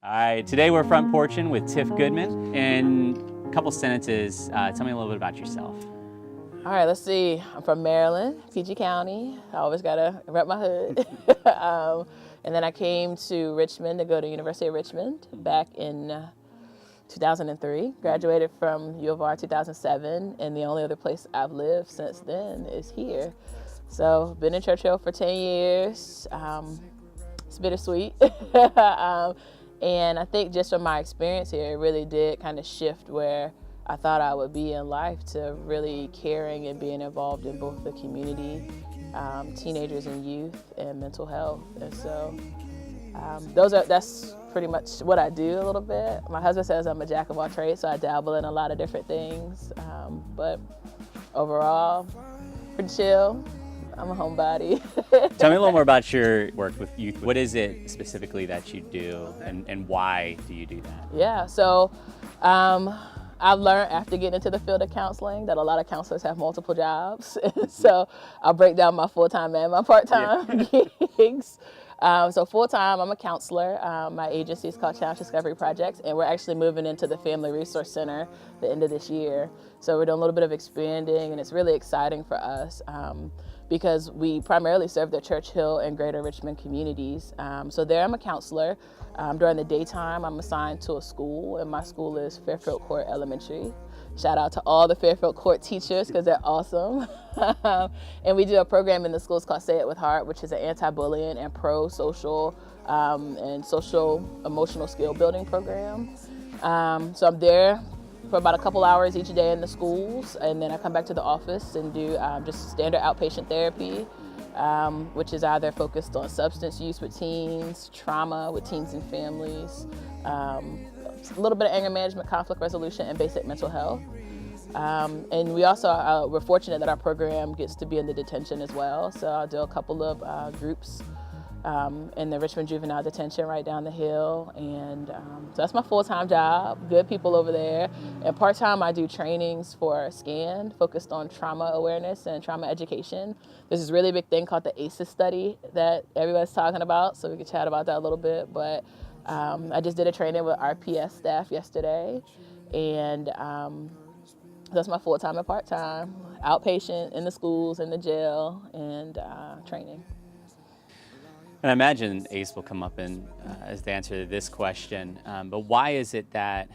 All right, today we're front porching with Tiff Goodman. In a couple sentences, tell me a little bit about yourself. All right, let's see. I'm from Maryland, PG County. I always gotta rep my hood. And then I came to Richmond to go to University of Richmond back in 2003. Graduated from U of R 2007, and the only other place I've lived since then is here. So been in Churchill for 10 years. It's bittersweet. And I think just from my experience here, it really did kind of shift where I thought I would be in life to really caring and being involved in both the community, teenagers and youth, and mental health. And so that's pretty much what I do a little bit. My husband says I'm a jack of all trades, so I dabble in a lot of different things. But overall, pretty chill. I'm a homebody. Tell me a little more about your work with youth. What is it specifically that you do, and why do you do that? Yeah, so I've learned after getting into the field of counseling that a lot of counselors have multiple jobs. So I'll break down my full-time and my part-time gigs. So full-time, I'm a counselor. My agency is called Challenge Discovery Projects, and we're actually moving into the Family Resource Center the end of this year. So we're doing a little bit of expanding, and it's really exciting for us because we primarily serve the Churchill and Greater Richmond communities. So there I'm a counselor. During the daytime, I'm assigned to a school, and my school is Fairfield Court Elementary. Shout out to all the Fairfield Court teachers because they're awesome. And we do a program in the schools called Say It With Heart, which is an anti-bullying and pro-social and social emotional skill building program. So I'm there for about a couple hours each day in the schools, and then I come back to the office and do just standard outpatient therapy, which is either focused on substance use with teens, trauma with teens and families, a little bit of anger management, conflict resolution, and basic mental health. And we also, we're fortunate that our program gets to be in the detention as well. So I'll do a couple of groups in the Richmond Juvenile Detention right down the hill. And so that's my full-time job, good people over there. And part-time I do trainings for SCAN, focused on trauma awareness and trauma education. There's this really big thing called the ACEs study that everybody's talking about, so we can chat about that a little bit. But I just did a training with RPS staff yesterday, and that's my full-time and part-time, outpatient in the schools, in the jail, and training. And I imagine ACE will come up as the answer to this question, but why is it that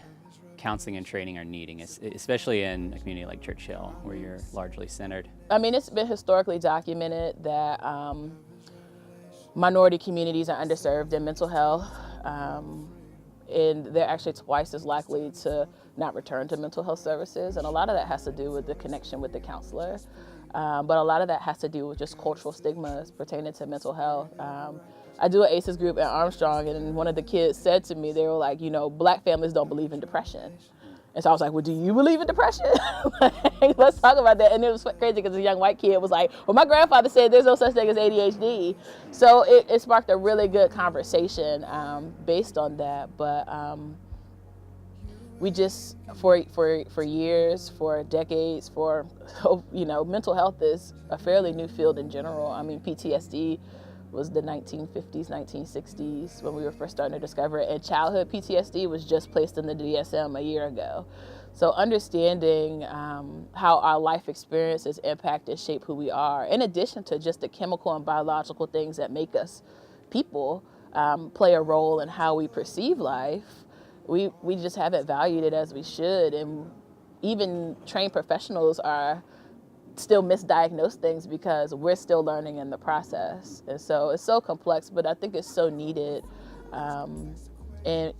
counseling and training are needing, especially in a community like Churchill, where you're largely centered? I mean, it's been historically documented that minority communities are underserved in mental health, and they're actually twice as likely to not return to mental health services, and a lot of that has to do with the connection with the counselor. But a lot of that has to do with just cultural stigmas pertaining to mental health. I do an ACEs group at Armstrong, and one of the kids said to me, they were like, Black families don't believe in depression. And so I was like, well, do you believe in depression? Like, let's talk about that. And it was crazy because a young white kid was like, well, my grandfather said there's no such thing as ADHD. So it sparked a really good conversation based on that. But we just, for years, for decades, mental health is a fairly new field in general. I mean, PTSD was the 1950s, 1960s when we were first starting to discover it, and childhood PTSD was just placed in the DSM a year ago. So understanding how our life experiences impact and shape who we are, in addition to just the chemical and biological things that make us people, play a role in how we perceive life. We just haven't valued it as we should, and even trained professionals are still misdiagnose things because we're still learning in the process. And so it's so complex, but I think it's so needed. And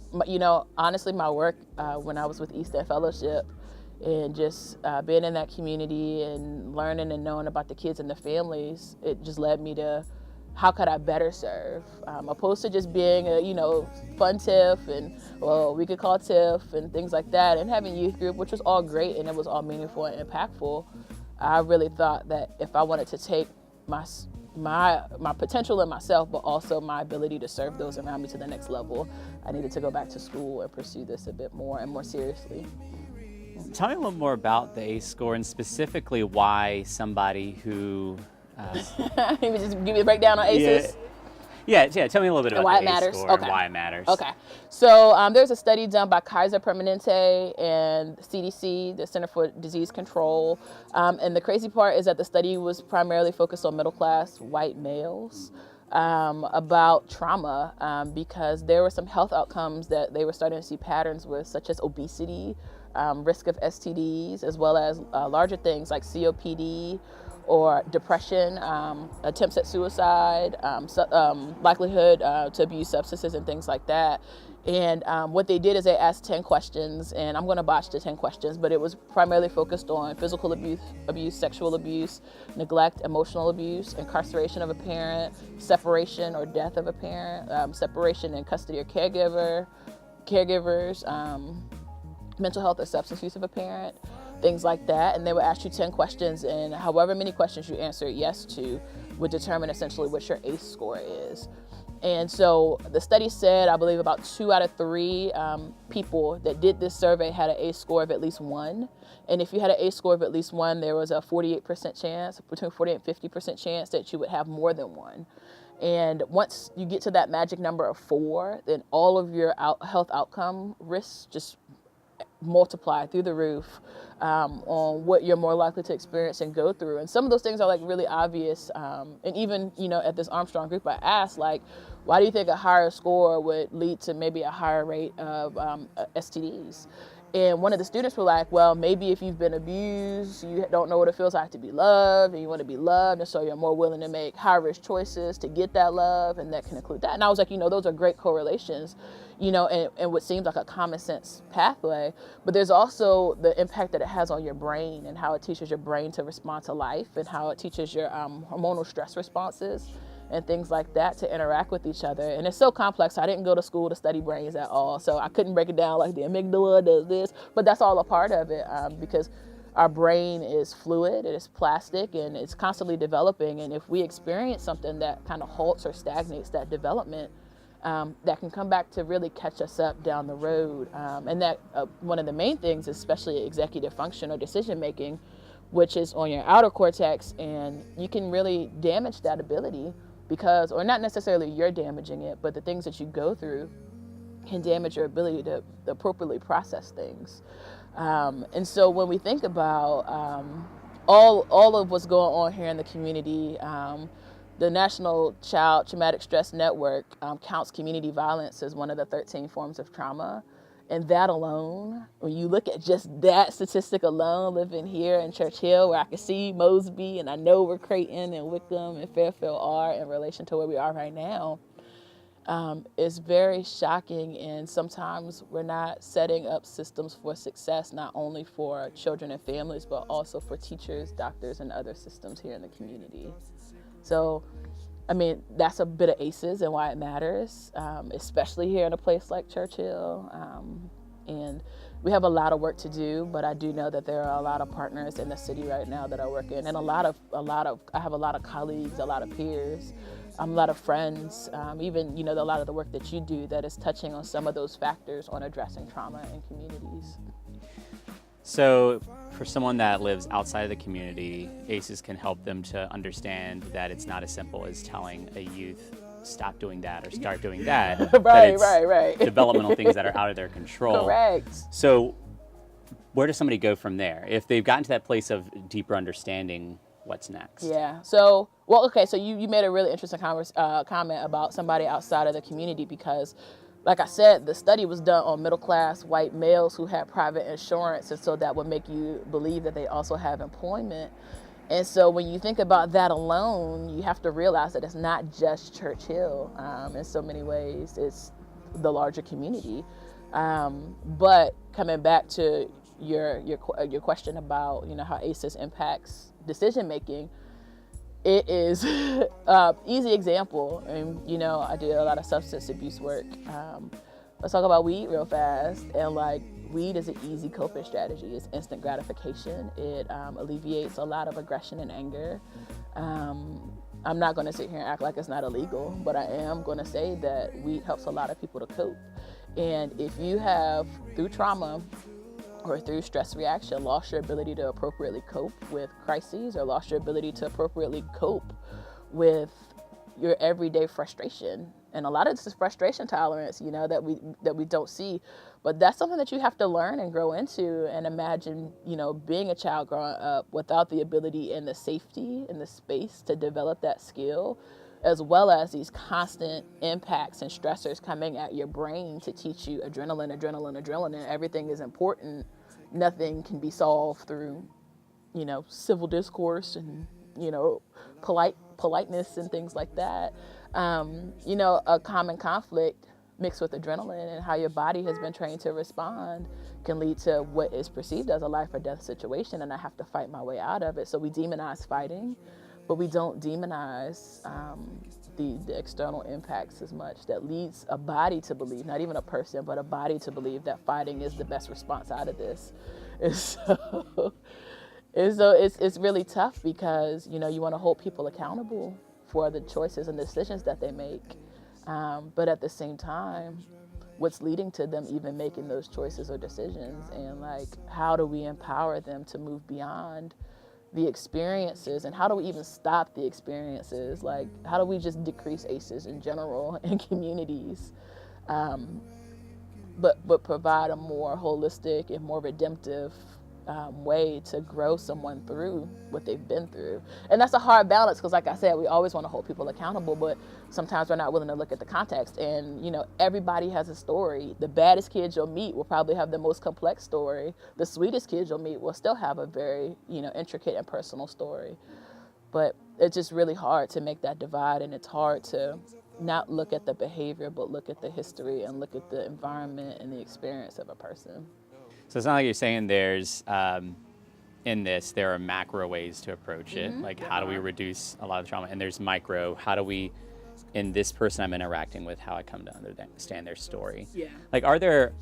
honestly, my work when I was with East End Fellowship and just being in that community and learning and knowing about the kids and the families, it just led me to how could I better serve, opposed to just being a fun Tiff and we could call Tiff and things like that, and having youth group, which was all great and it was all meaningful and impactful. I really thought that if I wanted to take my potential in myself, but also my ability to serve those around me to the next level, I needed to go back to school and pursue this a bit more and more seriously. Tell me a little more about the ACE score and specifically why somebody who Maybe just give me a breakdown on ACEs. Yeah, tell me a little bit about why the it matters. ACE score and why it matters. Okay. So there's a study done by Kaiser Permanente and CDC, the Center for Disease Control. And the crazy part is that the study was primarily focused on middle-class white males about trauma because there were some health outcomes that they were starting to see patterns with, such as obesity, risk of STDs, as well as larger things like COPD, or depression, attempts at suicide, likelihood to abuse substances and things like that. And what they did is they asked 10 questions, and I'm going to botch the 10 questions, but it was primarily focused on physical abuse, sexual abuse, neglect, emotional abuse, incarceration of a parent, separation or death of a parent, separation and custody or caregivers, mental health or substance use of a parent, things like that. And they would ask you 10 questions, and however many questions you answered yes to would determine essentially what your ACE score is. And so the study said, I believe about 2 out of 3 people that did this survey had an ACE score of at least 1. And if you had an ACE score of at least 1, there was a 48% chance, between 40 and 50% chance that you would have more than 1. And once you get to that magic number of 4, then all of your health outcome risks just multiply through the roof on what you're more likely to experience and go through. And some of those things are like really obvious. And even, at this Armstrong group, I asked, like, why do you think a higher score would lead to maybe a higher rate of STDs? And one of the students were like, well, maybe if you've been abused, you don't know what it feels like to be loved, and you want to be loved, and so you're more willing to make high-risk choices to get that love, and that can include that. And I was like, those are great correlations, and what seems like a common sense pathway. But there's also the impact that it has on your brain and how it teaches your brain to respond to life, and how it teaches your hormonal stress responses and things like that to interact with each other. And it's so complex. I didn't go to school to study brains at all, so I couldn't break it down like the amygdala does this, but that's all a part of it because our brain is fluid, it is plastic, and it's constantly developing. And if we experience something that kind of halts or stagnates that development, that can come back to really catch us up down the road. And that one of the main things, especially executive function or decision making, which is on your outer cortex, and you can really damage that ability because, or not necessarily you're damaging it, but the things that you go through can damage your ability to appropriately process things. And so when we think about all of what's going on here in the community, the National Child Traumatic Stress Network counts community violence as one of the 13 forms of trauma. And that alone, when you look at just that statistic alone, living here in Church Hill, where I can see Mosby, and I know where Creighton and Wickham and Fairfield are in relation to where we are right now, is very shocking. And sometimes we're not setting up systems for success, not only for children and families, but also for teachers, doctors, and other systems here in the community. So, that's a bit of ACEs and why it matters, especially here in a place like Church Hill. And we have a lot of work to do, but I do know that there are a lot of partners in the city right now that are working, and I have a lot of colleagues, a lot of peers, a lot of friends, even, a lot of the work that you do that is touching on some of those factors on addressing trauma in communities. So for someone that lives outside of the community, ACEs can help them to understand that it's not as simple as telling a youth, stop doing that or start doing that. Right. Developmental things that are out of their control. Correct. So where does somebody go from there? If they've gotten to that place of deeper understanding, what's next? Yeah. So you made a really interesting comment about somebody outside of the community, because like I said, the study was done on middle-class white males who had private insurance, and so that would make you believe that they also have employment. And so when you think about that alone, you have to realize that it's not just Church Hill. In so many ways, it's the larger community. But coming back to your question about how ACEs impacts decision making, it is easy example. And I do a lot of substance abuse work. Let's talk about weed real fast. And weed is an easy coping strategy. It's instant gratification. It alleviates a lot of aggression and anger. I'm not going to sit here and act like it's not illegal, but I am going to say that weed helps a lot of people to cope. And if you have, through trauma or through stress reaction, lost your ability to appropriately cope with crises, or lost your ability to appropriately cope with your everyday frustration. And a lot of this is frustration tolerance, that we don't see. But that's something that you have to learn and grow into. And imagine, being a child growing up without the ability and the safety and the space to develop that skill, as well as these constant impacts and stressors coming at your brain to teach you adrenaline. Everything is important. Nothing can be solved through, civil discourse and, politeness and things like that. A common conflict mixed with adrenaline and how your body has been trained to respond can lead to what is perceived as a life or death situation, and I have to fight my way out of it. So we demonize fighting, but we don't demonize the external impacts as much that leads a body to believe, not even a person, but a body to believe that fighting is the best response out of this. And so it's really tough because, you want to hold people accountable for the choices and decisions that they make. But at the same time, what's leading to them even making those choices or decisions, and like, how do we empower them to move beyond the experiences, and how do we even stop the experiences? Like, how do we just decrease ACEs in general in communities, but provide a more holistic and more redemptive way to grow someone through what they've been through? And that's a hard balance because, like I said, we always want to hold people accountable, but sometimes we're not willing to look at the context. And everybody has a story. The baddest kids you'll meet will probably have the most complex story. The sweetest kids you'll meet will still have a very intricate and personal story. But it's just really hard to make that divide, and it's hard to not look at the behavior but look at the history and look at the environment and the experience of a person. So it's not like you're saying there's, in this, there are macro ways to approach it. Like, how do we reduce a lot of trauma? And there's micro, how do we, in this person I'm interacting with, how I come to understand their story? Yeah. Like, are there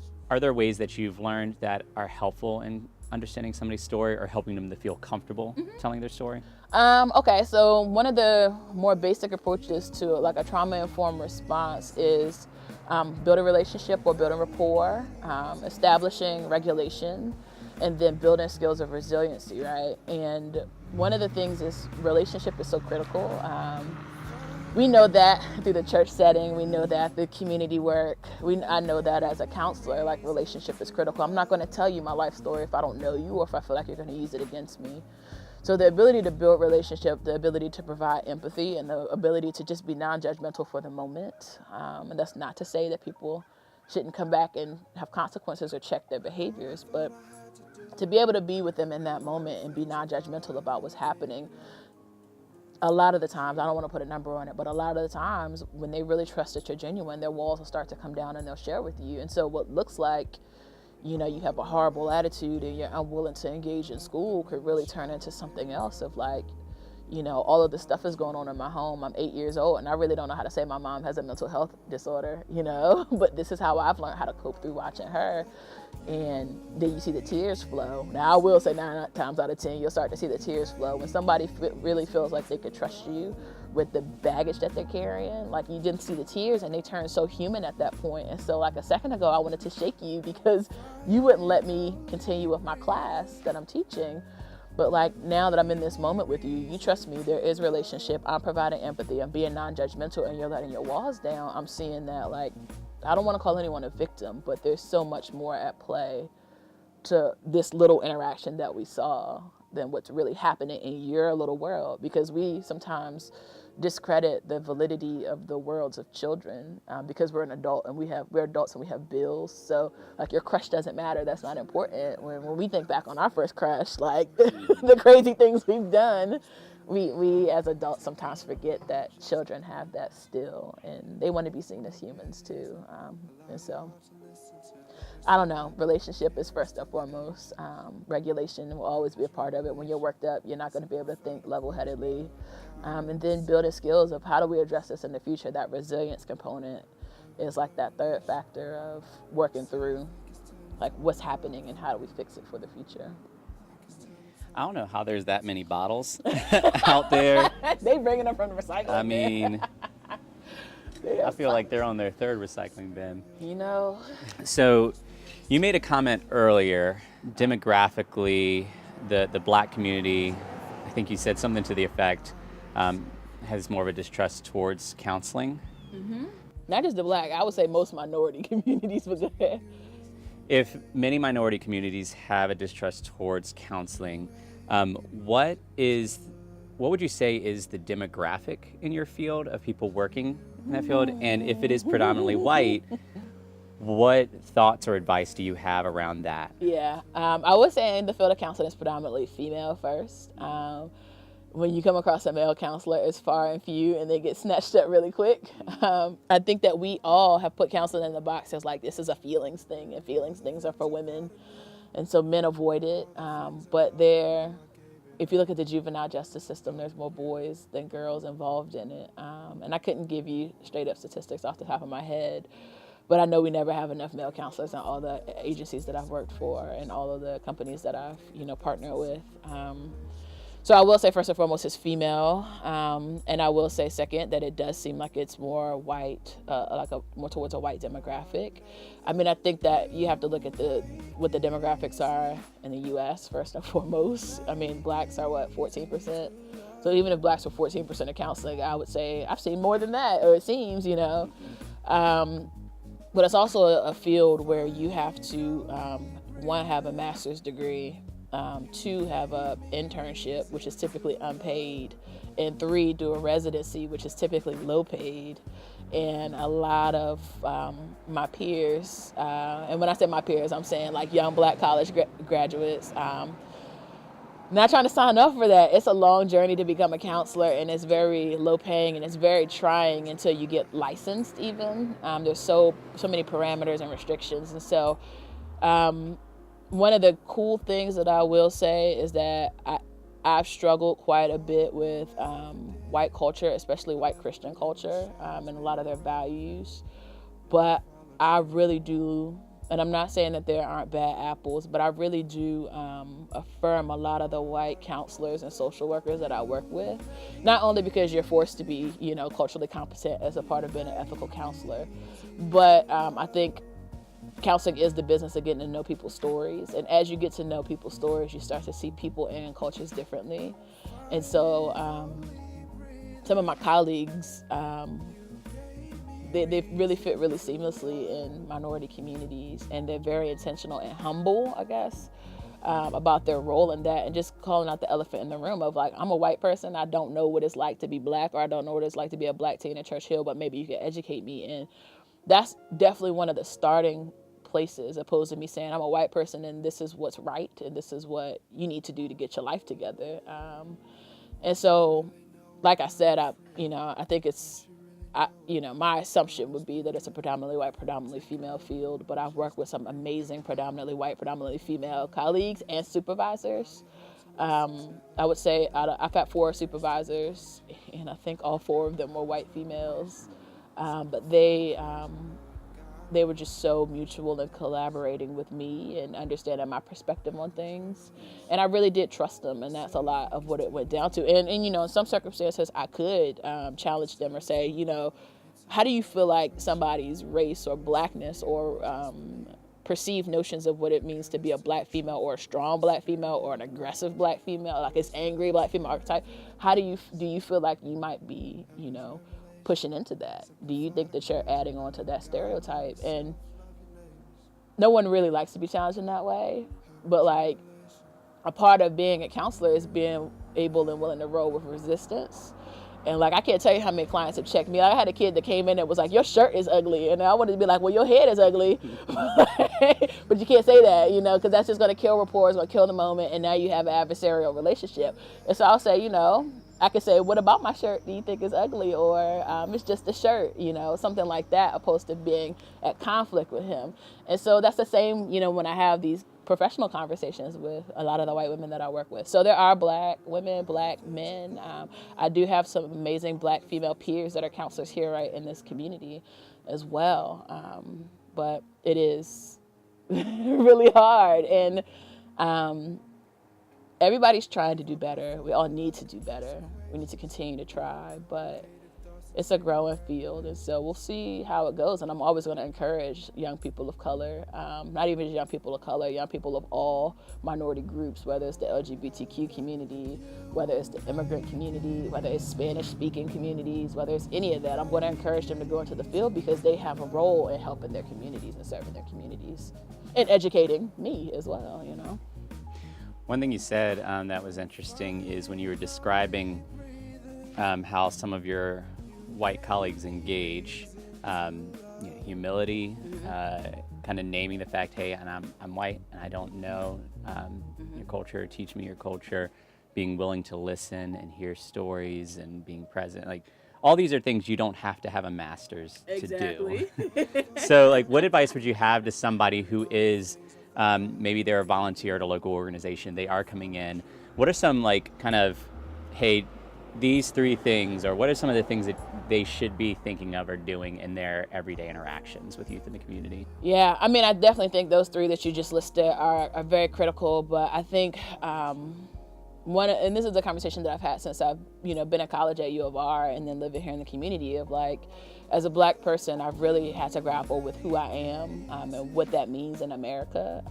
ways that you've learned that are helpful in understanding somebody's story or helping them to feel comfortable telling their story? Okay, so one of the more basic approaches to like a trauma-informed response is build a relationship or building rapport, establishing regulation, and then building skills of resiliency, right? And one of the things is relationship is so critical. We know that through the church setting, we know that the community work, I know that as a counselor, like, relationship is critical. I'm not going to tell you my life story if I don't know you or if I feel like you're going to use it against me. So the ability to build relationship, the ability to provide empathy, and the ability to just be non-judgmental for the moment. And that's not to say that people shouldn't come back and have consequences or check their behaviors, but to be able to be with them in that moment and be non-judgmental about what's happening. A lot of the times, I don't want to put a number on it, but a lot of the times when they really trust that you're genuine, their walls will start to come down and they'll share with you. And so what looks like, you have a horrible attitude and you're unwilling to engage in school could really turn into something else of like, all of this stuff is going on in my home. I'm 8 years old and I really don't know how to say my mom has a mental health disorder, but this is how I've learned how to cope through watching her. And then you see the tears flow. Now I will say 9 times out of 10, you'll start to see the tears flow. When somebody really feels like they could trust you with the baggage that they're carrying, like, you didn't see the tears and they turn so human at that point. And so like a second ago, I wanted to shake you because you wouldn't let me continue with my class that I'm teaching. But like, now that I'm in this moment with you, you trust me, there is relationship, I'm providing empathy, I'm being non-judgmental, and you're letting your walls down. I'm seeing that, like, I don't want to call anyone a victim, but there's so much more at play to this little interaction that we saw than what's really happening in your little world, because we sometimes discredit the validity of the worlds of children because we're an adult and we're adults and we have bills. So like, your crush doesn't matter. That's not important. When we think back on our first crush, like the crazy things we've done, we as adults sometimes forget that children have that still, and they want to be seen as humans too. And so, I don't know, relationship is first and foremost. Regulation will always be a part of it. When you're worked up, you're not going to be able to think level-headedly. And then building skills of how do we address this in the future. That resilience component is like that third factor of working through like what's happening and how do we fix it for the future. I don't know how there's that many bottles out there. They bringing them from the recycling bin. I mean, I feel like they're on their third recycling bin. So you made a comment earlier, demographically, the Black community, I think you said something to the effect, has more of a distrust towards counseling? Not just the Black, I would say most minority communities, but go ahead. If many minority communities have a distrust towards counseling, what would you say is the demographic in your field of people working in that field? And if it is predominantly white, what thoughts or advice do you have around that? Yeah, I would say in the field of counseling is predominantly female first. When you come across a male counselor, it's far and few, and they get snatched up really quick. I think that we all have put counseling in the box as like, this is a feelings thing, and feelings things are for women, and so men avoid it. But if you look at the juvenile justice system, there's more boys than girls involved in it. And I couldn't give you straight up statistics off the top of my head, but I know we never have enough male counselors in all the agencies that I've worked for and all of the companies that I've partnered with. So I will say first and foremost it's female, and I will say second that it does seem like it's more white, more towards a white demographic. I mean, I think that you have to look at what the demographics are in the U.S. first and foremost. I mean, Blacks are 14%. So even if Blacks were 14% of counseling, I would say I've seen more than that, or it seems, But it's also a field where you have to, one, have a master's degree, two, have a internship, which is typically unpaid, and three, do a residency, which is typically low paid. And a lot of my peers, and when I say my peers, I'm saying like young Black college graduates, not trying to sign up for that. It's a long journey to become a counselor, and it's very low paying, and it's very trying until you get licensed even. There's so many parameters and restrictions. And so one of the cool things that I will say is that I've struggled quite a bit with white culture, especially white Christian culture, and a lot of their values. But I really do, and I'm not saying that there aren't bad apples, but I really do affirm a lot of the white counselors and social workers that I work with, not only because you're forced to be, culturally competent as a part of being an ethical counselor, but I think counseling is the business of getting to know people's stories. And as you get to know people's stories, you start to see people and cultures differently. And so some of my colleagues, they really fit really seamlessly in minority communities, and they're very intentional and humble, I guess, about their role in that, and just calling out the elephant in the room of like, I'm a white person, I don't know what it's like to be Black, or I don't know what it's like to be a Black teen in Church Hill, but maybe you can educate me. And that's definitely one of the starting places, opposed to me saying I'm a white person and this is what's right and this is what you need to do to get your life together. And so, like I said, I think my assumption would be that it's a predominantly white, predominantly female field, but I've worked with some amazing predominantly white, predominantly female colleagues and supervisors. I would say I've had 4 supervisors, and I think all 4 of them were white females, but they were just so mutual and collaborating with me and understanding my perspective on things. And I really did trust them, and that's a lot of what it went down to. And in some circumstances, I could challenge them or say, how do you feel like somebody's race or Blackness or perceived notions of what it means to be a Black female or a strong Black female or an aggressive Black female, like this angry Black female archetype, how do you feel like you might be, pushing into that? Do you think that you're adding on to that stereotype? And no one really likes to be challenged in that way, but like a part of being a counselor is being able and willing to roll with resistance. And like, I can't tell you how many clients have checked me. I had a kid that came in and was like, your shirt is ugly. And I wanted to be like, well, your head is ugly. But you can't say that, because that's just going to kill rapport, it's going to kill the moment. And now you have an adversarial relationship. And so I'll say, I could say, what about my shirt do you think is ugly? Or it's just the shirt, something like that, opposed to being at conflict with him. And so that's the same, when I have these professional conversations with a lot of the white women that I work with. So there are Black women, Black men. I do have some amazing Black female peers that are counselors here right in this community as well. But it is really hard. And everybody's trying to do better. We all need to do better. We need to continue to try. But it's a growing field, and so we'll see how it goes. And I'm always going to encourage young people of color, not even just young people of color, young people of all minority groups, whether it's the LGBTQ community, whether it's the immigrant community, whether it's Spanish-speaking communities, whether it's any of that. I'm going to encourage them to go into the field because they have a role in helping their communities and serving their communities and educating me as well, you know. One thing you said that was interesting is when you were describing how some of your white colleagues engage, humility, kind of naming the fact, hey, and I'm white and I don't know your culture, teach me your culture, being willing to listen and hear stories and being present. Like, all these are things you don't have to have a master's to do. So, like, what advice would you have to somebody who is, maybe they're a volunteer at a local organization, they are coming in. What are some, like, kind of, hey, these 3 things, or what are some of the things that they should be thinking of or doing in their everyday interactions with youth in the community? Yeah, I mean, I definitely think those 3 that you just listed are very critical, but I think and this is a conversation that I've had since I've, been at college at U of R and then living here in the community of, like, as a Black person, I've really had to grapple with who I am and what that means in America.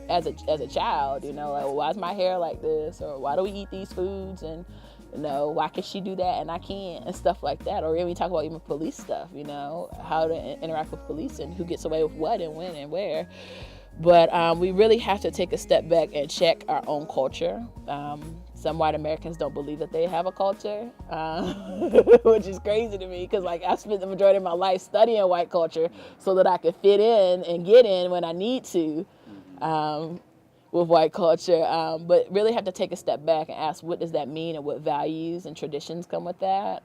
As a child, like, why is my hair like this, or why do we eat these foods, and why can she do that and I can't, and stuff like that. Or when we talk about even police stuff, how to interact with police and who gets away with what and when and where. But we really have to take a step back and check our own culture. Some white Americans don't believe that they have a culture, which is crazy to me because, like, I spent the majority of my life studying white culture so that I could fit in and get in when I need to. With white culture, but really have to take a step back and ask, what does that mean, and what values and traditions come with that?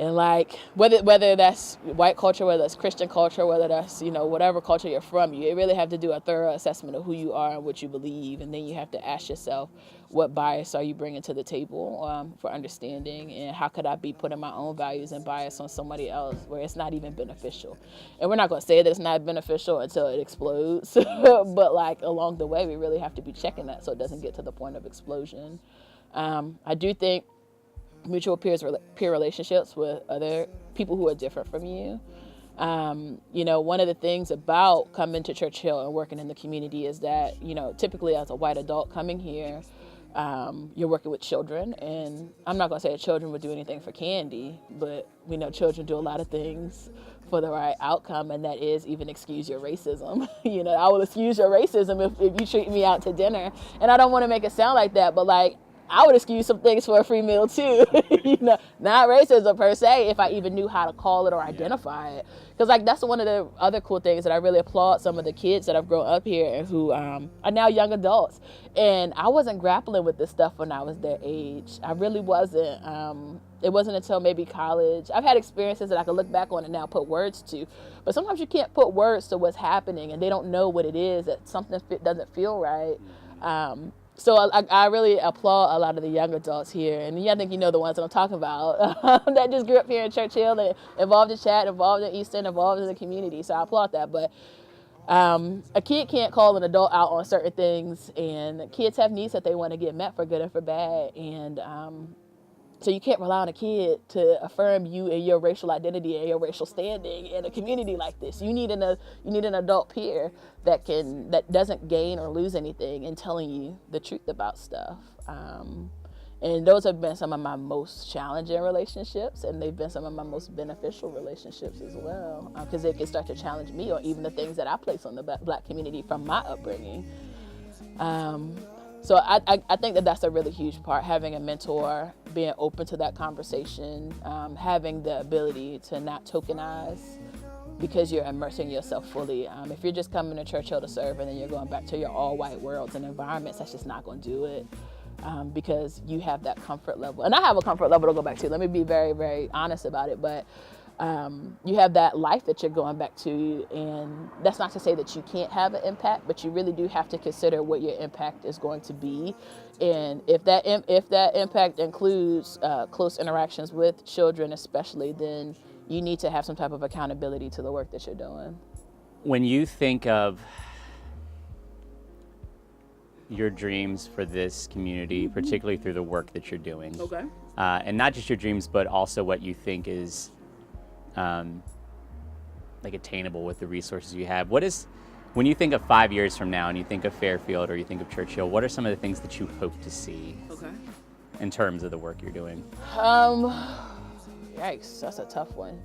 And, like, whether that's white culture, whether that's Christian culture, whether that's, whatever culture you're from, you really have to do a thorough assessment of who you are and what you believe. And then you have to ask yourself, what bias are you bringing to the table for understanding, and how could I be putting my own values and bias on somebody else where it's not even beneficial? And we're not going to say that it's not beneficial until it explodes. But, like, along the way, we really have to be checking that so it doesn't get to the point of explosion. I do think mutual peer relationships with other people who are different from you. One of the things about coming to Church Hill and working in the community is that, typically as a white adult coming here, you're working with children, and I'm not going to say that children would do anything for candy, but we know children do a lot of things for the right outcome, and that is even excuse your racism. I will excuse your racism if you treat me out to dinner, and I don't want to make it sound like that, but, like, I would excuse some things for a free meal too, not racism per se, if I even knew how to call it or identify it. Because, like, that's one of the other cool things that I really applaud some of the kids that have grown up here and who are now young adults. And I wasn't grappling with this stuff when I was their age. I really wasn't. It wasn't until maybe college. I've had experiences that I can look back on and now put words to. But sometimes you can't put words to what's happening, and they don't know what it is, that something doesn't feel right. So I really applaud a lot of the young adults here, and I think the ones that I'm talking about, that just grew up here in Church Hill and involved in chat, involved in Easton, involved in the community. So I applaud that. But a kid can't call an adult out on certain things, and kids have needs that they want to get met for good and for bad. And so you can't rely on a kid to affirm you and your racial identity and your racial standing in a community like this. You need an adult peer that doesn't gain or lose anything in telling you the truth about stuff. And those have been some of my most challenging relationships, and they've been some of my most beneficial relationships as well, because they can start to challenge me on even the things that I place on the Black community from my upbringing. So I think that that's a really huge part, having a mentor, being open to that conversation, having the ability to not tokenize because you're immersing yourself fully. If you're just coming to Church Hill to serve and then you're going back to your all-white worlds and environments, that's just not going to do it, because you have that comfort level. And I have a comfort level to go back to. Let me be very, very honest about it. But you have that life that you're going back to, and that's not to say that you can't have an impact, but you really do have to consider what your impact is going to be. And if that impact includes close interactions with children especially, then you need to have some type of accountability to the work that you're doing. When you think of your dreams for this community, particularly through the work that you're doing, Okay. and not just your dreams, but also what you think is like attainable with the resources you have. When you think of 5 years from now and you think of Fairfield or you think of Churchill, what are some of the things that you hope to see in terms of the work you're doing? Yikes, that's a tough one.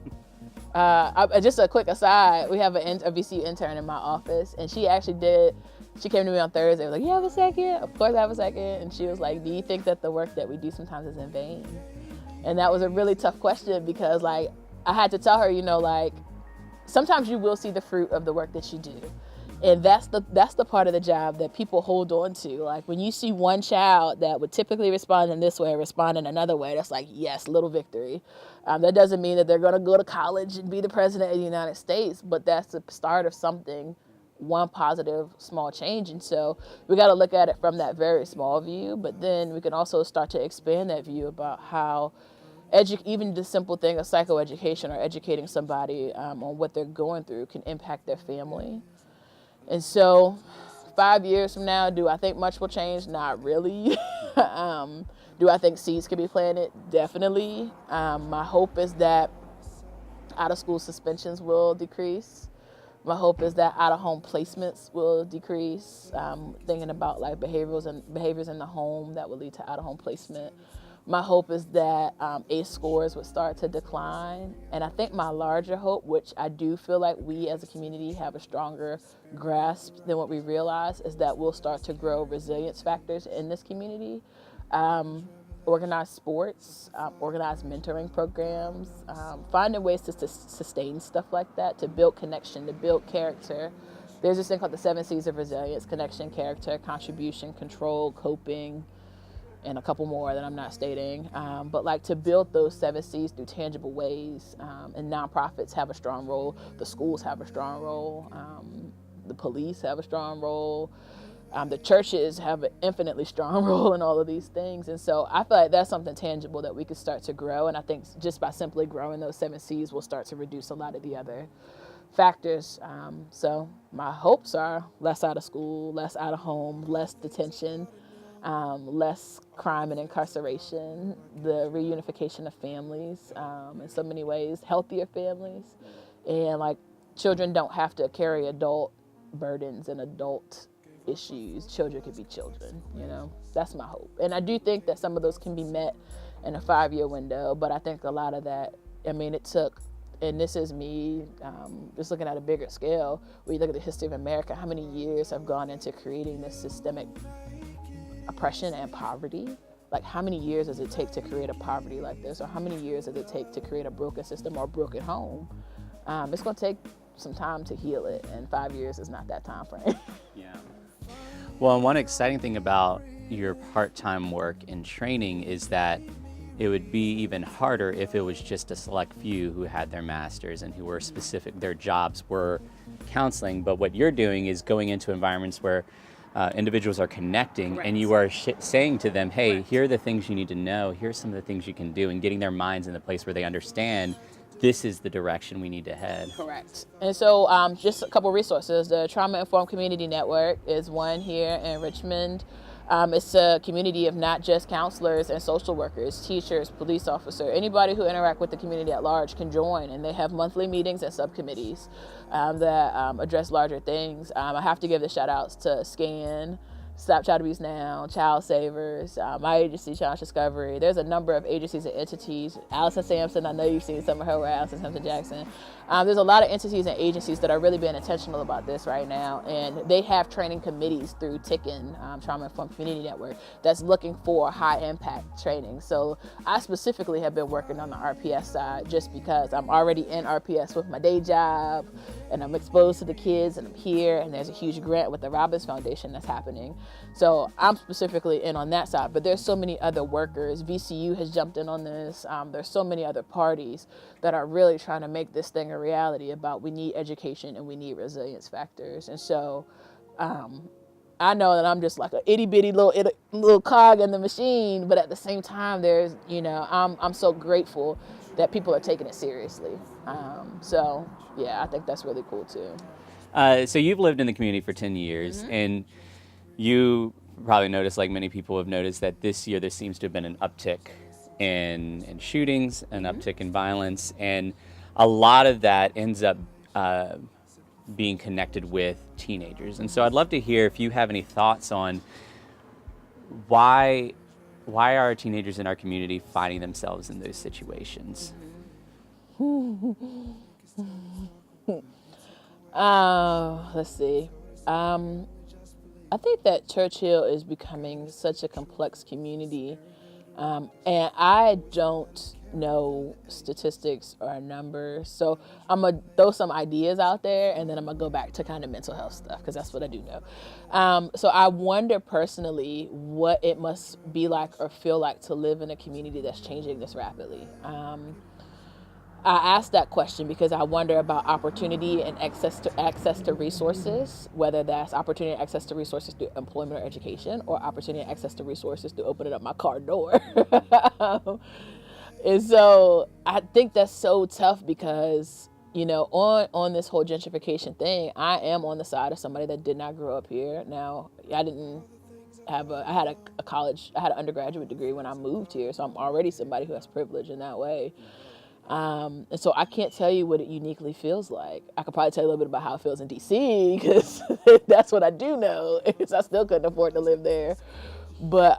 Just a quick aside, we have a VCU intern in my office, and she came to me on Thursday, was like, you have a second? Of course I have a second. And she was like, do you think that the work that we do sometimes is in vain? And that was a really tough question because like, I had to tell her, like, sometimes you will see the fruit of the work that you do. And that's the part of the job that people hold on to. Like when you see one child that would typically respond in this way, respond in another way, that's like, yes, little victory. That doesn't mean that they're going to go to college and be the president of the United States, but that's the start of something, one positive small change. And so we got to look at it from that very small view, but then we can also start to expand that view about how even the simple thing of psychoeducation or educating somebody on what they're going through can impact their family. And so 5 years from now, do I think much will change? Not really. Do I think seeds can be planted? Definitely. My hope is that out-of-school suspensions will decrease. My hope is that out-of-home placements will decrease. Thinking about like behaviors in the home that will lead to out-of-home placement. My hope is that ACE scores would start to decline. And I think my larger hope, which I do feel like we as a community have a stronger grasp than what we realize, is that we'll start to grow resilience factors in this community. Organized sports, organized mentoring programs, finding ways to sustain stuff like that, to build connection, to build character. There's this thing called the 7 C's of resilience: connection, character, contribution, control, coping, and a couple more that I'm not stating, but like to build those 7 C's through tangible ways. And nonprofits have a strong role, the schools have a strong role, the police have a strong role, the churches have an infinitely strong role in all of these things. And so I feel like that's something tangible that we could start to grow. And I think just by simply growing those 7 C's, we'll start to reduce a lot of the other factors. So my hopes are less out of school, less out of home, less detention, less crime and incarceration, the reunification of families, in so many ways, healthier families, and like children don't have to carry adult burdens and adult issues. Children can be children, that's my hope. And I do think that some of those can be met in a 5-year window, but I think a lot of that, it took, and this is me just looking at a bigger scale, when you look at the history of America, how many years have gone into creating this systemic oppression and poverty. Like how many years does it take to create a poverty like this, or how many years does it take to create a broken system or a broken home? It's going to take some time to heal it, and 5 years is not that time frame. Yeah. Well, and one exciting thing about your part-time work in training is that it would be even harder if it was just a select few who had their masters and who were specific, their jobs were counseling. But what you're doing is going into environments where individuals are connecting. Correct. And you are saying to them, hey, correct, here are the things you need to know, here's some of the things you can do, and getting their minds in the place where they understand this is the direction we need to head. Correct. And so just a couple resources. The Trauma Informed Community Network is one here in Richmond. It's a community of not just counselors and social workers, teachers, police officers, anybody who interact with the community at large can join, and they have monthly meetings and subcommittees that address larger things. I have to give the shout outs to SCAN, Stop Child Abuse Now, Child Savers, my agency, Challenge Discovery. There's a number of agencies and entities. Allison Sampson, I know you've seen some of her work, Allison Sampson Jackson. There's a lot of entities and agencies that are really being intentional about this right now, and they have training committees through TICN, Trauma Informed Community Network, that's looking for high impact training. So I specifically have been working on the RPS side just because I'm already in RPS with my day job, and I'm exposed to the kids, and I'm here, and there's a huge grant with the Robbins Foundation that's happening. So I'm specifically in on that side, but there's so many other workers. VCU has jumped in on this. There's so many other parties that are really trying to make this thing a reality about we need education and we need resilience factors. And so I know that I'm just like a itty bitty little cog in the machine, but at the same time, there's, I'm so grateful that people are taking it seriously. So yeah, I think that's really cool too. So you've lived in the community for 10 years, mm-hmm, and you probably noticed, like many people have noticed, that this year there seems to have been an uptick in shootings, an uptick in violence, and a lot of that ends up being connected with teenagers. And so I'd love to hear if you have any thoughts on why are teenagers in our community finding themselves in those situations? Let's see. I think that Churchill is becoming such a complex community, and I don't know statistics or numbers, so I'm gonna throw some ideas out there, and then I'm gonna go back to kind of mental health stuff because that's what I do know. So I wonder personally what it must be like or feel like to live in a community that's changing this rapidly. I asked that question because I wonder about opportunity and access to resources, whether that's opportunity and access to resources through employment or education, or opportunity and access to resources through opening up my car door. And so I think that's so tough because, you know, on this whole gentrification thing, I am on the side of somebody that did not grow up here. Now, I had an undergraduate degree when I moved here, so I'm already somebody who has privilege in that way. And so I can't tell you what it uniquely feels like. I could probably tell you a little bit about how it feels in DC because that's what I do know. Because I still couldn't afford to live there, but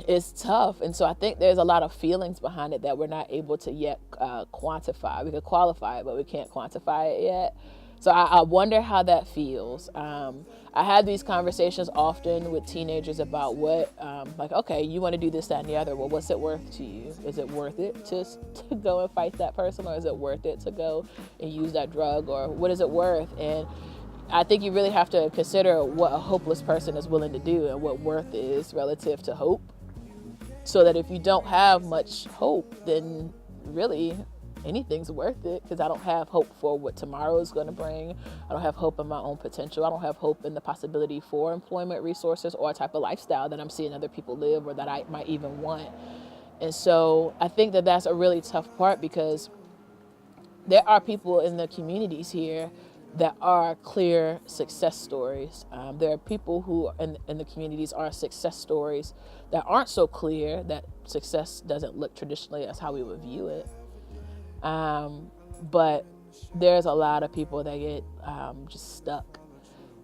it's tough. And so I think there's a lot of feelings behind it that we're not able to yet quantify. We could qualify it, but we can't quantify it yet. So I wonder how that feels. I have these conversations often with teenagers about what, like, okay, you want to do this, that, and the other. Well, what's it worth to you? Is it worth it to go and fight that person, or is it worth it to go and use that drug, or what is it worth? And I think you really have to consider what a hopeless person is willing to do and what worth is relative to hope. So that if you don't have much hope, then really anything's worth it, because I don't have hope for what tomorrow is going to bring. I don't have hope in my own potential. I don't have hope in the possibility for employment resources or a type of lifestyle that I'm seeing other people live or that I might even want. And so I think that that's a really tough part, because there are people in the communities here that are clear success stories. There are people who in the communities are success stories that aren't so clear, that success doesn't look traditionally as how we would view it. But there's a lot of people that get just stuck,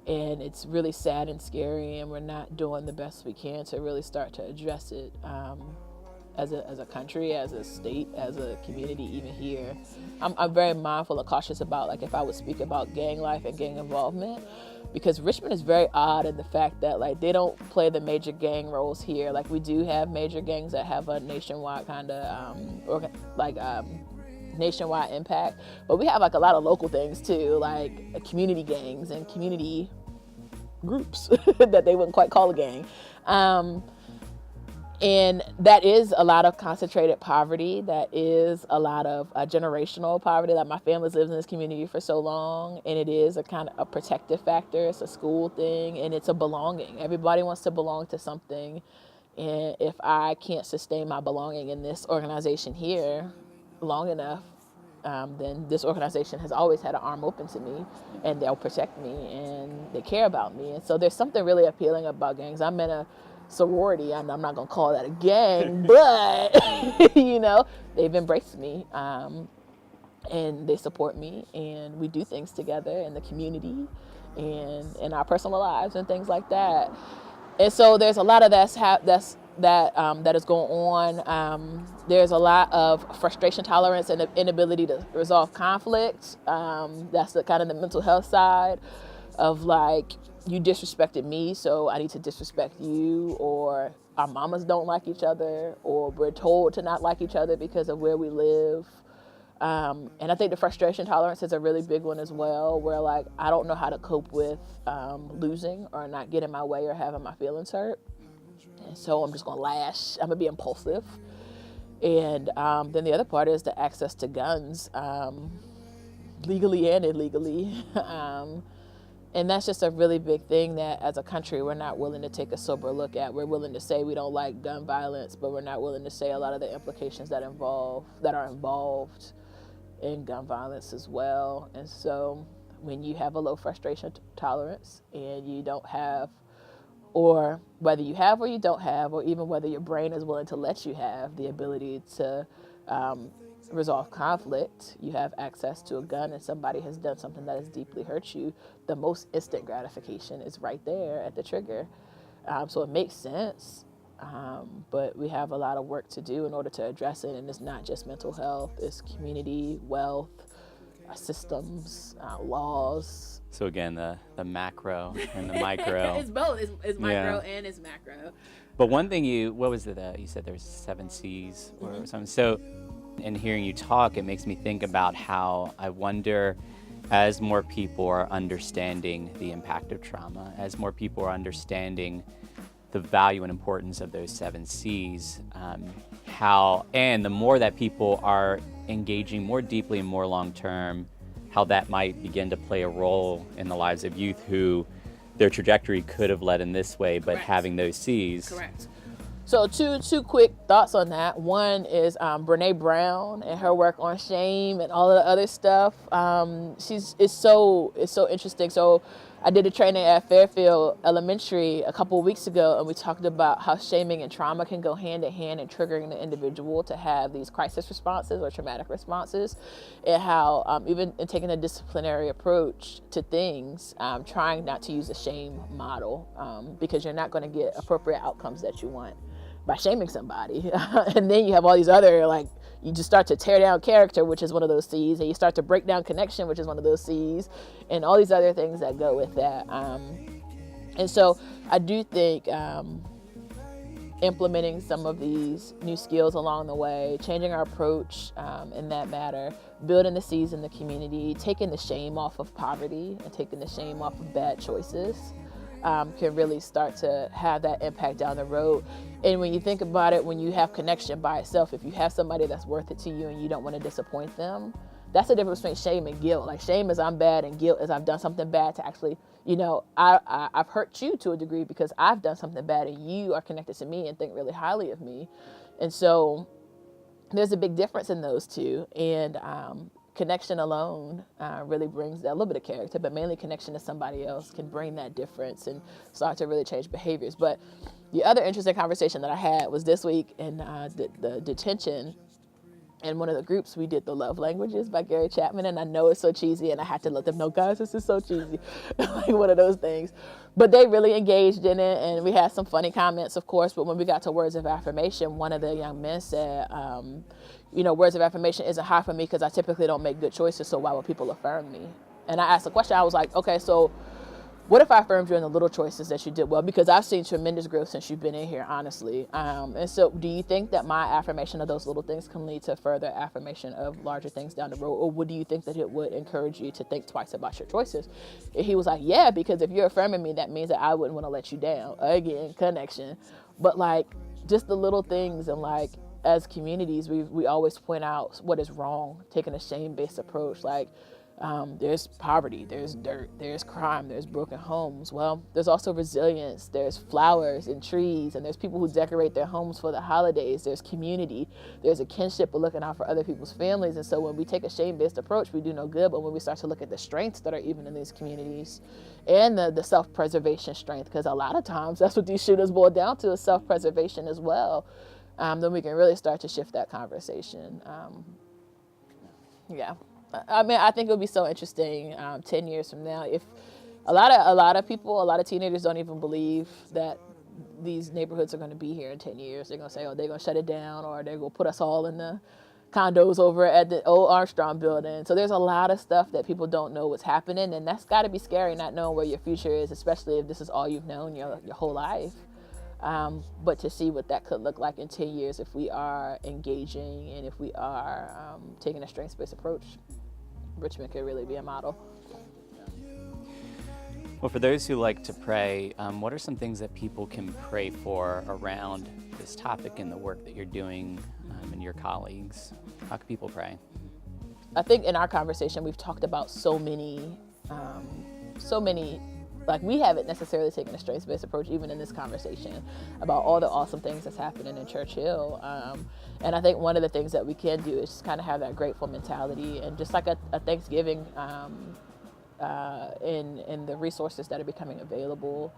and it's really sad and scary, and we're not doing the best we can to really start to address it as a country, as a state, as a community, even here. I'm very mindful and cautious about, like, if I would speak about gang life and gang involvement, because Richmond is very odd in the fact that, like, they don't play the major gang roles here. Like, we do have major gangs that have a nationwide kind of nationwide impact, but we have like a lot of local things too, like community gangs and community groups that they wouldn't quite call a gang, and that is a lot of concentrated poverty. That is a lot of generational poverty. Like, my family's lived in this community for so long, and it is a kind of a protective factor. It's a school thing, and it's a belonging. Everybody wants to belong to something, and if I can't sustain my belonging in this organization here long enough, then this organization has always had an arm open to me, and they'll protect me, and they care about me. And so there's something really appealing about gangs. I'm in a sorority, and I'm not going to call that a gang, but, you know, they've embraced me, and they support me, and we do things together in the community and in our personal lives and things like that. And so there's a lot of that is going on. There's a lot of frustration tolerance and the inability to resolve conflict. That's the kind of the mental health side of, like, you disrespected me, so I need to disrespect you, or our mamas don't like each other, or we're told to not like each other because of where we live. And I think the frustration tolerance is a really big one as well, where, like, I don't know how to cope with losing or not getting my way or having my feelings hurt. And so I'm just going to lash. I'm going to be impulsive. And then the other part is the access to guns, legally and illegally. And that's just a really big thing that, as a country, we're not willing to take a sober look at. We're willing to say we don't like gun violence, but we're not willing to say a lot of the implications that are involved in gun violence as well. And so when you have a low frustration tolerance and you don't have or whether you have or you don't have, or even whether your brain is willing to let you have the ability to resolve conflict. You have access to a gun and somebody has done something that has deeply hurt you. The most instant gratification is right there at the trigger. So it makes sense. But we have a lot of work to do in order to address it. And it's not just mental health, it's community, wealth, systems, laws. So again, the macro and the micro. It's both. It's micro and it's macro. But one thing what was it? You said there's 7 C's or something. So in hearing you talk, it makes me think about how I wonder, as more people are understanding the impact of trauma, as more people are understanding the value and importance of those 7 C's, and the more that people are engaging more deeply and more long-term, how that might begin to play a role in the lives of youth who their trajectory could have led in this way, but having those C's. Correct. So two quick thoughts on that. One is Brene Brown and her work on shame and all of the other stuff. It's so interesting. So I did a training at Fairfield Elementary a couple of weeks ago, and we talked about how shaming and trauma can go hand in hand in triggering the individual to have these crisis responses or traumatic responses, and how even in taking a disciplinary approach to things, trying not to use a shame model because you're not going to get appropriate outcomes that you want by shaming somebody. And then you have all these other, like, you just start to tear down character, which is one of those C's, and you start to break down connection, which is one of those C's, and all these other things that go with that. And so I do think implementing some of these new skills along the way, changing our approach in that matter, building the C's in the community, taking the shame off of poverty and taking the shame off of bad choices, can really start to have that impact down the road. And when you think about it, when you have connection by itself, if you have somebody that's worth it to you and you don't want to disappoint them, that's the difference between shame and guilt. Like, shame is I'm bad, and guilt is I've done something bad to actually, I've hurt you to a degree because I've done something bad and you are connected to me and think really highly of me. And so there's a big difference in those two. And connection alone really brings that, a little bit of character, but mainly connection to somebody else can bring that difference and start to really change behaviors. But the other interesting conversation that I had was this week in the detention. In one of the groups, we did The Love Languages by Gary Chapman, and I know it's so cheesy, and I had to let them know, guys, this is so cheesy, like one of those things. But they really engaged in it, and we had some funny comments, of course, but when we got to words of affirmation, one of the young men said, words of affirmation isn't hard for me because I typically don't make good choices, so why would people affirm me? And I asked the question, I was like, okay, so what if I affirmed you in the little choices that you did well? Because I've seen tremendous growth since you've been in here, honestly. And so do you think that my affirmation of those little things can lead to further affirmation of larger things down the road? Or would you think that it would encourage you to think twice about your choices? And he was like, yeah, because if you're affirming me, that means that I wouldn't want to let you down. Again, connection. But like, just the little things, and like, as communities, we always point out what is wrong, taking a shame-based approach. Like, there's poverty, there's dirt, there's crime, there's broken homes. Well, there's also resilience, there's flowers and trees, and there's people who decorate their homes for the holidays, there's community, there's a kinship of looking out for other people's families. And so when we take a shame-based approach, we do no good. But when we start to look at the strengths that are even in these communities and the self-preservation strength, because a lot of times that's what these shooters boil down to, is self-preservation as well, then we can really start to shift that conversation. Yeah. I mean, I think it would be so interesting 10 years from now if a lot of people, a lot of teenagers don't even believe that these neighborhoods are going to be here in 10 years. They're going to say, oh, they're going to shut it down, or they're going to put us all in the condos over at the old Armstrong building. So there's a lot of stuff that people don't know what's happening, and that's got to be scary, not knowing where your future is, especially if this is all you've known your whole life. But to see what that could look like in 10 years if we are engaging and if we are taking a strengths-based approach, Richmond could really be a model. Well, for those who like to pray, what are some things that people can pray for around this topic and the work that you're doing and your colleagues? How can people pray? I think in our conversation, we've talked about so many, like, we haven't necessarily taken a strengths-based approach even in this conversation about all the awesome things that's happening in Churchill. And I think one of the things that we can do is just kind of have that grateful mentality, and just like a Thanksgiving in the resources that are becoming available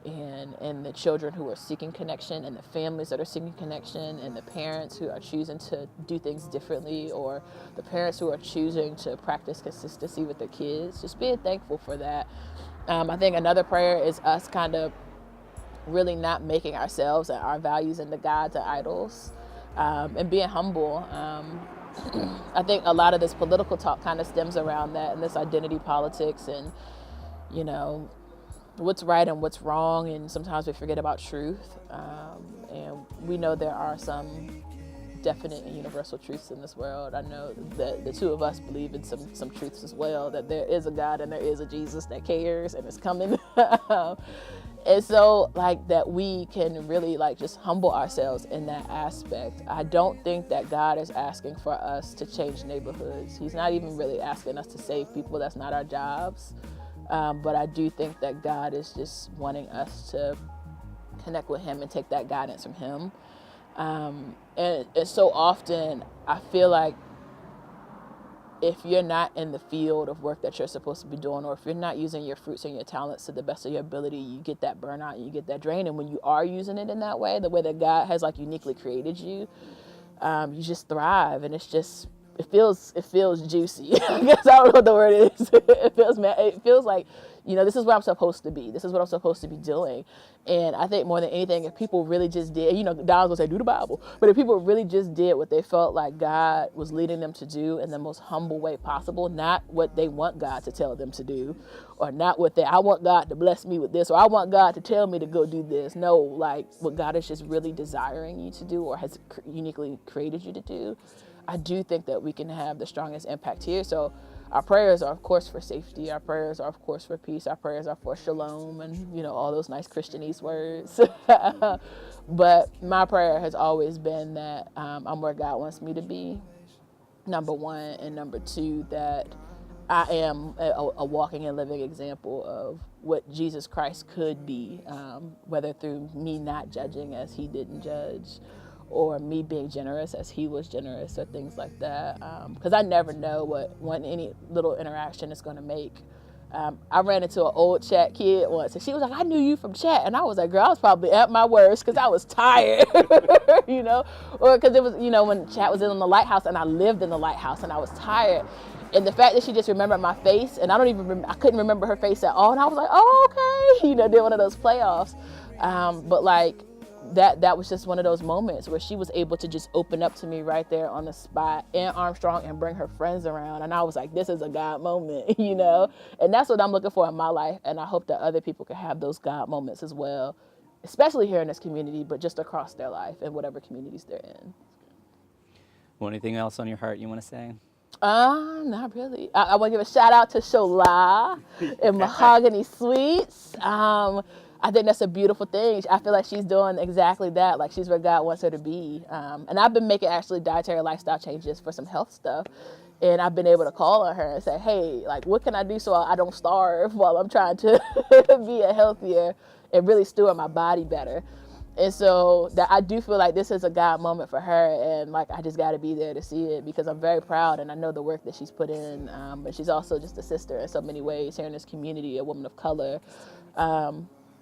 and the children who are seeking connection, and the families that are seeking connection, and the parents who are choosing to do things differently, or the parents who are choosing to practice consistency with their kids. Just being thankful for that. I think another prayer is us kind of really not making ourselves and our values into gods and idols, and being humble. I think a lot of this political talk kind of stems around that, and this identity politics, and what's right and what's wrong, and sometimes we forget about truth. And we know there are some definite and universal truths in this world. I know that the two of us believe in some truths as well, that there is a God and there is a Jesus that cares and is coming. And so that we can really just humble ourselves in that aspect. I don't think that God is asking for us to change neighborhoods. He's not even really asking us to save people. That's not our jobs. But I do think that God is just wanting us to connect with him and take that guidance from him. And so often I feel like if you're not in the field of work that you're supposed to be doing, or if you're not using your fruits and your talents to the best of your ability, you get that burnout, you get that drain. And when you are using it in that way, the way that God has uniquely created you, you just thrive. And it's just, it feels juicy. I guess I don't know what the word is. It feels like, this is where I'm supposed to be. This is what I'm supposed to be doing. And I think more than anything, if people really just did, Don's gonna say, do the Bible. But if people really just did what they felt like God was leading them to do in the most humble way possible, not what they want God to tell them to do, or not what I want God to bless me with this, or I want God to tell me to go do this. No, what God is just really desiring you to do, or has uniquely created you to do. I do think that we can have the strongest impact here. So our prayers are, of course, for safety. Our prayers are, of course, for peace. Our prayers are for shalom and, all those nice Christianese words. But my prayer has always been that I'm where God wants me to be, number one. And number two, that I am a walking and living example of what Jesus Christ could be, whether through me not judging as he didn't judge, or me being generous as he was generous, or things like that. Because I never know what any little interaction is going to make. I ran into an old chat kid once, and she was like, I knew you from chat. And I was like, girl, I was probably at my worst because I was tired, or because it was, when chat was in the lighthouse and I lived in the lighthouse and I was tired. And the fact that she just remembered my face, and I couldn't remember her face at all. And I was like, oh, okay. Did one of those playoffs. But that was just one of those moments where she was able to just open up to me right there on the spot in Armstrong and bring her friends around. And I was like, this is a God moment, And that's what I'm looking for in my life. And I hope that other people can have those God moments as well, especially here in this community, but just across their life and whatever communities they're in. Well, anything else on your heart you want to say? Not really. I want to give a shout out to Shola and Mahogany Sweets. I think that's a beautiful thing. I feel like she's doing exactly that. She's where God wants her to be. And I've been making actually dietary lifestyle changes for some health stuff. And I've been able to call on her and say, hey, what can I do so I don't starve while I'm trying to be a healthier and really steward my body better. And so that I do feel like this is a God moment for her. And I just got to be there to see it, because I'm very proud and I know the work that she's put in. But she's also just a sister in so many ways here in this community, a woman of color.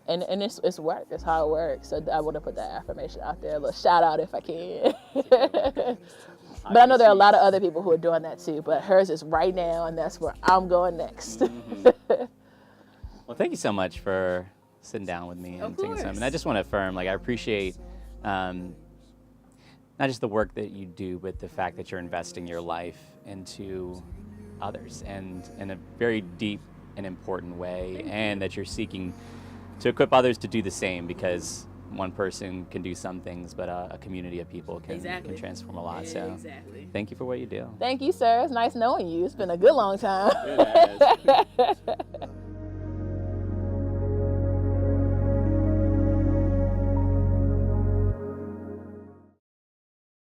And it's work. It's hard work. So I want to put that affirmation out there. A little shout out if I can. But I know there are a lot of other people who are doing that too. But hers is right now, and that's where I'm going next. Mm-hmm. Well, thank you so much for sitting down with me and taking some. And I just want to affirm, I appreciate not just the work that you do, but the fact that you're investing your life into others, and in a very deep and important way, and that you're seeking to equip others to do the same, because one person can do some things, but a community of people can transform a lot. So thank you for what you do. Thank you, sir. It's nice knowing you. It's been a good long time. It has.